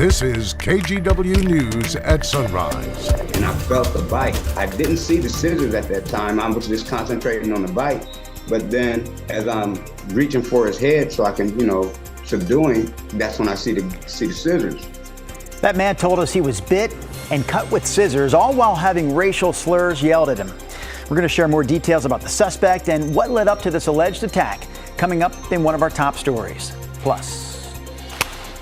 This is KGW News at Sunrise. And I felt the bite. I didn't see the scissors at that time. I was just concentrating on the bite. But then as I'm reaching for his head so I can, subduing, that's when I see the scissors. That man told us he was bit and cut with scissors, all while having racial slurs yelled at him. We're going to share more details about the suspect and what led up to this alleged attack coming up in one of our top stories. Plus,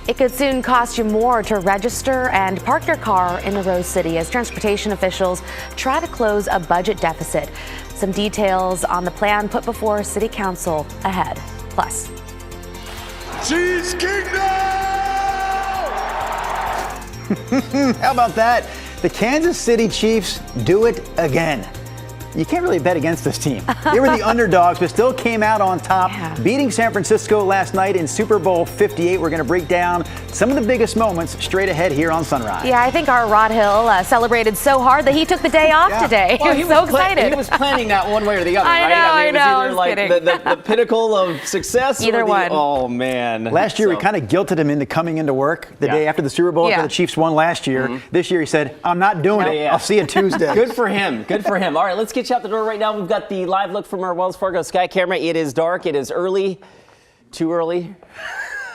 it could soon cost you more to register and park your car in the Rose City as transportation officials try to close a budget deficit. Some details on the plan put before City Council ahead. Plus, Cheese Kingdom! how about that? The Kansas City Chiefs do it again. You can't really bet against this team. They were the underdogs, but still came out on top, beating San Francisco last night in Super Bowl 58. We're going to break down some of the biggest moments straight ahead here on Sunrise. Yeah, I think our Rod Hill celebrated so hard that he took the day off today. Well, he was so excited. He was planning that one way or the other, I right? know, It was either like the pinnacle of success Either one. Oh, man. Last year, we kind of guilted him into coming into work the day after the Super Bowl after the Chiefs won last year. This year, he said, I'm not doing it. I'll see you Tuesday. Good for him. Good for him. All right, let's get you out the door right now. We've got the live look from our Wells Fargo Sky camera. It is dark. It is early. Too early.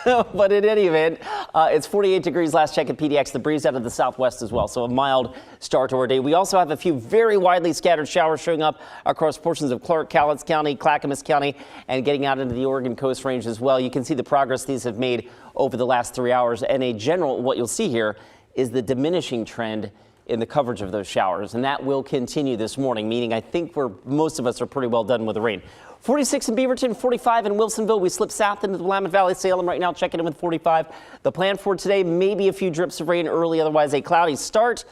But in any event, it's 48 degrees last check at PDX. The breeze out of the southwest as well, so a mild start to our day. We also have a few very widely scattered showers showing up across portions of Clark, Cowlitz County, Clackamas County, and getting out into the Oregon Coast Range as well. You can see the progress these have made over the last 3 hours. And a general, what you'll see here is the diminishing trend in the coverage of those showers, and that will continue this morning, meaning I think most of us are pretty well done with the rain. 46 in Beaverton, 45 in Wilsonville. We slip south into the Willamette Valley. Salem right now checking in with 45. The plan for today, maybe a few drips of rain early, otherwise a cloudy start.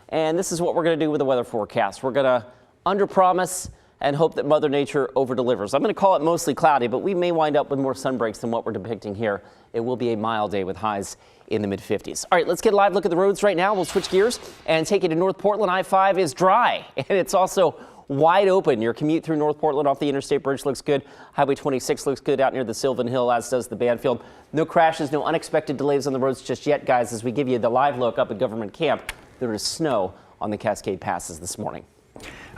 And this is what we're going to do with the weather forecast. We're going to underpromise and hope that Mother Nature over-delivers. I'm going to call it mostly cloudy, but we may wind up with more sun breaks than what we're depicting here. It will be a mild day with highs in the mid-50s. All right, let's get a live look at the roads right now. We'll switch gears and take you to North Portland. I-5 is dry, and it's also wide open. Your commute through North Portland off the Interstate Bridge looks good. Highway 26 looks good out near the Sylvan Hill, as does the Banfield. No crashes, no unexpected delays on the roads just yet, guys, as we give you the live look up at Government Camp. There is snow on the Cascade Passes this morning.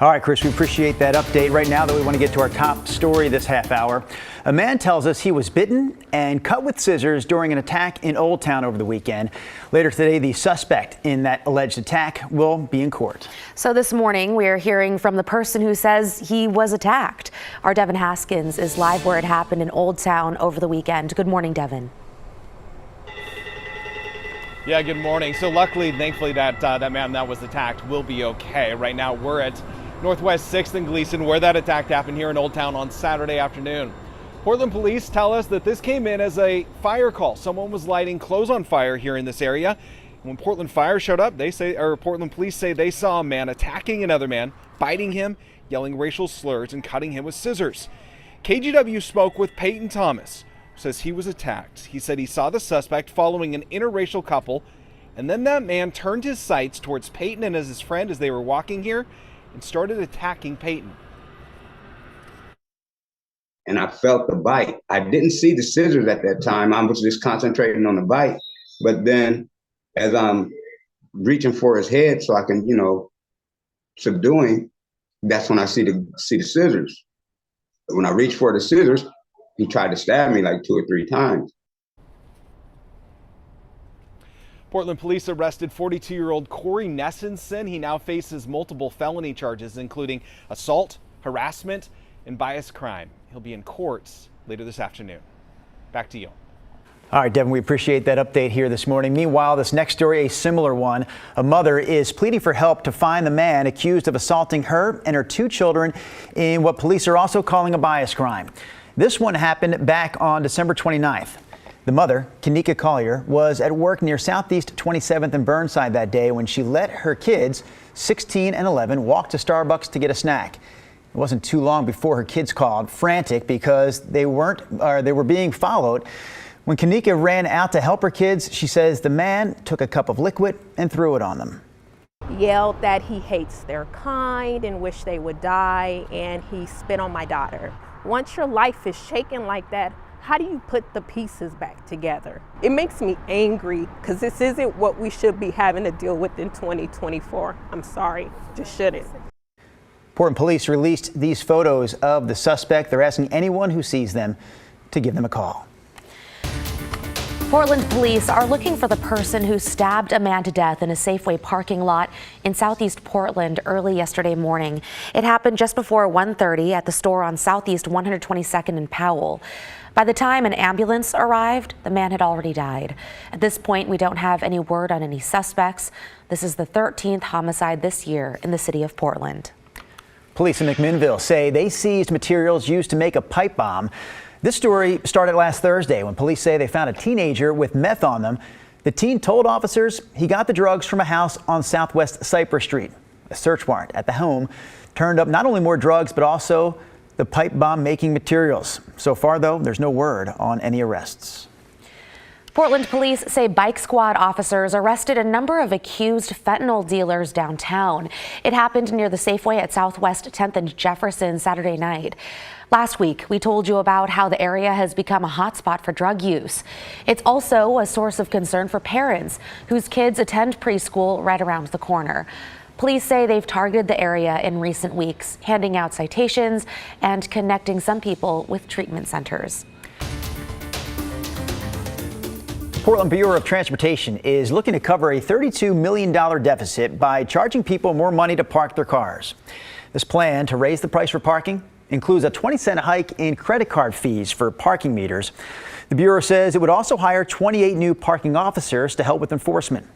All right, Chris, we appreciate that update. Right now, though, we want to get to our top story this half hour. A man tells us he was bitten and cut with scissors during an attack in Oldtown over the weekend. Later today, the suspect in that alleged attack will be in court. So this morning, we are hearing from the person who says he was attacked. Our Devin Haskins is live where it happened in Oldtown over the weekend. Good morning, Devin. Yeah, good morning. So luckily, thankfully, that man that was attacked will be okay. Right now, we're at Northwest 6th and Gleason, where that attack happened here in Oldtown on Saturday afternoon. Portland police tell us that this came in as a fire call. Someone was lighting clothes on fire here in this area. When Portland Fire showed up, Portland police say they saw a man attacking another man, biting him, yelling racial slurs, and cutting him with scissors. KGW spoke with Peyton Thomas, who says he was attacked. He said he saw the suspect following an interracial couple, and then that man turned his sights towards Peyton and his friend as they were walking here and started attacking Peyton. And I felt the bite. I didn't see the scissors at that time. I was just concentrating on the bite. But then as I'm reaching for his head so I can, subduing, that's when I see the scissors. When I reached for the scissors, he tried to stab me like 2 or 3 times. Portland police arrested 42-year-old Corey Nessenson. He now faces multiple felony charges, including assault, harassment, and bias crime. He'll be in courts later this afternoon. Back to you. All right, Devin, we appreciate that update here this morning. Meanwhile, this next story, a similar one. A mother is pleading for help to find the man accused of assaulting her and her 2 children in what police are also calling a bias crime. This one happened back on December 29th. The mother, Kanika Collier, was at work near Southeast 27th and Burnside that day when she let her kids, 16 and 11, walk to Starbucks to get a snack. It wasn't too long before her kids called, frantic because they were being followed. When Kanika ran out to help her kids, she says the man took a cup of liquid and threw it on them. Yelled that he hates their kind and wish they would die, and he spit on my daughter. Once your life is shaken like that, How do you put the pieces back together? It makes me angry because this isn't what we should be having to deal with in 2024. I'm sorry, just shouldn't. Portland police released these photos of the suspect. They're asking anyone who sees them to give them a call. Portland police are looking for the person who stabbed a man to death in a Safeway parking lot in southeast Portland early yesterday morning. It happened just before 1:30 at the store on Southeast 122nd and Powell. By the time an ambulance arrived, the man had already died. At this point, we don't have any word on any suspects. This is the 13th homicide this year in the city of Portland. Police in McMinnville say they seized materials used to make a pipe bomb. This story started last Thursday when police say they found a teenager with meth on them. The teen told officers he got the drugs from a house on Southwest Cypress Street. A search warrant at the home turned up not only more drugs, but also the pipe bomb making materials. So far, though, there's no word on any arrests. Portland police say bike squad officers arrested a number of accused fentanyl dealers downtown. It happened near the Safeway at Southwest 10th and Jefferson Saturday night. Last week, we told you about how the area has become a hotspot for drug use. It's also a source of concern for parents whose kids attend preschool right around the corner. Police say they've targeted the area in recent weeks, handing out citations and connecting some people with treatment centers. Portland Bureau of Transportation is looking to cover a $32 million deficit by charging people more money to park their cars. This plan to raise the price for parking includes a 20-cent hike in credit card fees for parking meters. The Bureau says it would also hire 28 new parking officers to help with enforcement.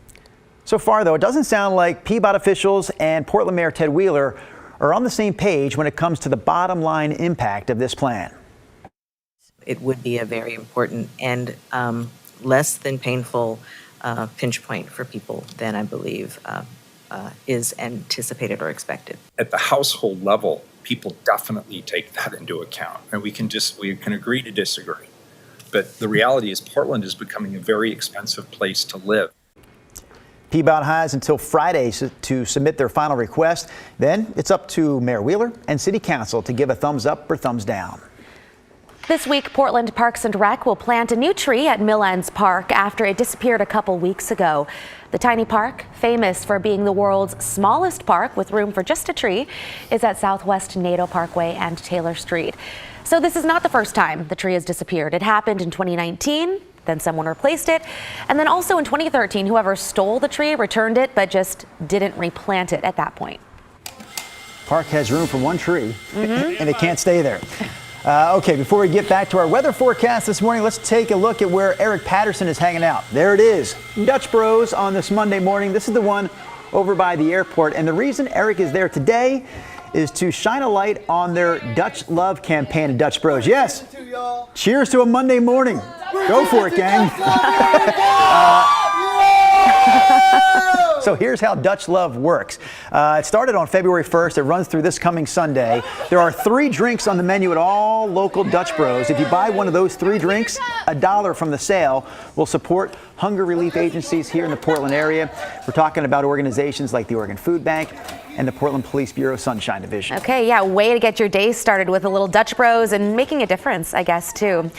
So far, though, it doesn't sound like PBOT officials and Portland Mayor Ted Wheeler are on the same page when it comes to the bottom line impact of this plan. It would be a very important and less than painful pinch point for people than I believe is anticipated or expected. At the household level, people definitely take that into account, and we can agree to disagree. But the reality is Portland is becoming a very expensive place to live. PBOT has until Friday to submit their final request. Then it's up to Mayor Wheeler and City Council to give a thumbs up or thumbs down. This week, Portland Parks and Rec will plant a new tree at Mill Ends Park after it disappeared a couple weeks ago. The tiny park, famous for being the world's smallest park with room for just a tree, is at Southwest Nato Parkway and Taylor Street. So this is not the first time the tree has disappeared. It happened in 2019. Then someone replaced it. And then also in 2013, whoever stole the tree returned it, but just didn't replant it at that point. Park has room for one tree, and it can't stay there. Okay, before we get back to our weather forecast this morning, let's take a look at where Eric Patterson is hanging out. There it is, Dutch Bros on this Monday morning. This is the one over by the airport. And the reason Eric is there today is to shine a light on their Dutch Love campaign at Dutch Bros. Yes, cheers to a Monday morning. Go for it, gang. So here's how Dutch Love works. It started on February 1st. It runs through this coming Sunday. There are 3 drinks on the menu at all local Dutch Bros. If you buy one of those 3 drinks, $1 from the sale will support hunger relief agencies here in the Portland area. We're talking about organizations like the Oregon Food Bank and the Portland Police Bureau Sunshine Division. Okay, yeah, way to get your day started with a little Dutch Bros and making a difference, I guess, too.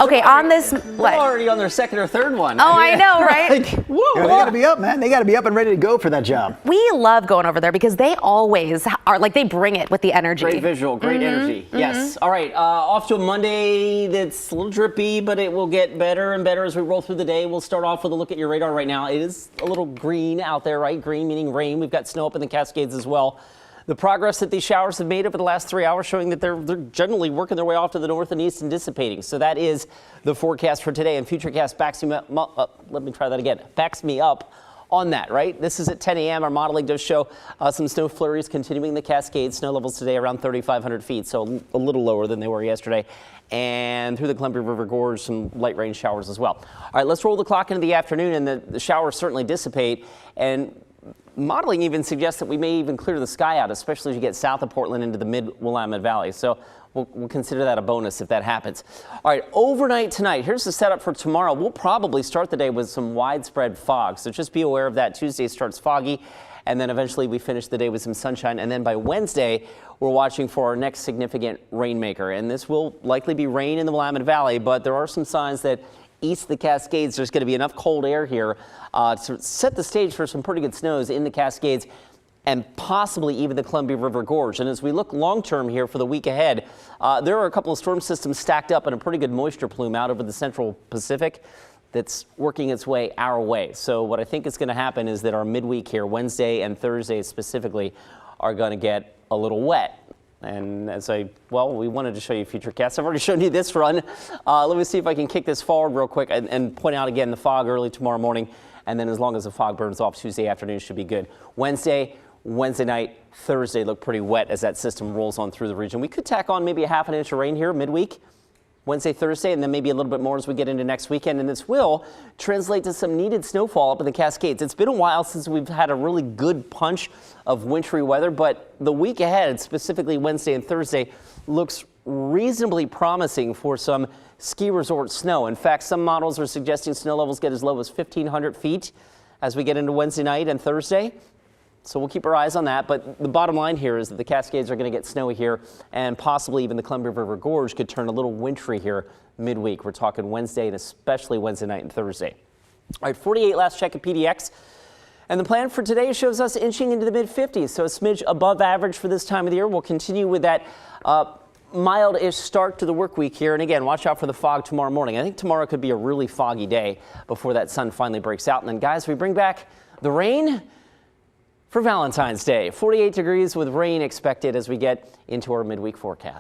Okay, on this... We're already on their second or third one. Oh, I know, right? They got to be up, man. They got to be up and ready to go for that job. We love going over there because they always are, like, they bring it with the energy. Great visual, great energy. Yes. All right, off to a Monday that's a little drippy, but it will get better and better as we roll through the day. We'll start off with a look at your radar right now. It is a little green out there, right? Green meaning rain. We've got snow up in the Cascades as well. The progress that these showers have made over the last 3 hours showing that they're generally working their way off to the north and east and dissipating. So that is the forecast for today, and Futurecast backs me up. Let me try that again. Backs me up on that, right? This is at 10 a.m. Our modeling does show some snow flurries continuing the Cascades. Snow levels today around 3,500 feet, so a little lower than they were yesterday. And through the Columbia River Gorge, some light rain showers as well. All right, let's roll the clock into the afternoon, and the showers certainly dissipate. And modeling even suggests that we may even clear the sky out, especially as you get south of Portland into the mid-Willamette Valley. So we'll consider that a bonus if that happens. All right, overnight tonight, here's the setup for tomorrow. We'll probably start the day with some widespread fog, so just be aware of that. Tuesday starts foggy, and then eventually we finish the day with some sunshine, and then by Wednesday, we're watching for our next significant rainmaker, and this will likely be rain in the Willamette Valley, but there are some signs that east of the Cascades, there's going to be enough cold air here to set the stage for some pretty good snows in the Cascades and possibly even the Columbia River Gorge. And as we look long term here for the week ahead, there are a couple of storm systems stacked up and a pretty good moisture plume out over the central Pacific that's working its way our way. So what I think is going to happen is that our midweek here, Wednesday and Thursday specifically, are going to get a little wet. And we wanted to show you Futurecast. I've already shown you this run. Let me see if I can kick this forward real quick and point out again the fog early tomorrow morning. And then as long as the fog burns off, Tuesday afternoon should be good. Wednesday night, Thursday look pretty wet as that system rolls on through the region. We could tack on maybe a half an inch of rain here midweek, Wednesday, Thursday, and then maybe a little bit more as we get into next weekend. And this will translate to some needed snowfall up in the Cascades. It's been a while since we've had a really good punch of wintry weather, but the week ahead, specifically Wednesday and Thursday, looks reasonably promising for some ski resort snow. In fact, some models are suggesting snow levels get as low as 1,500 feet as we get into Wednesday night and Thursday. So we'll keep our eyes on that. But the bottom line here is that the Cascades are going to get snowy here, and possibly even the Columbia River Gorge could turn a little wintry here midweek. We're talking Wednesday and especially Wednesday night and Thursday. All right, 48 last check at PDX. And the plan for today shows us inching into the mid-50s, so a smidge above average for this time of the year. We'll continue with that mild-ish start to the work week here. And again, watch out for the fog tomorrow morning. I think tomorrow could be a really foggy day before that sun finally breaks out. And then, guys, we bring back the rain for Valentine's Day. 48 degrees with rain expected as we get into our midweek forecast.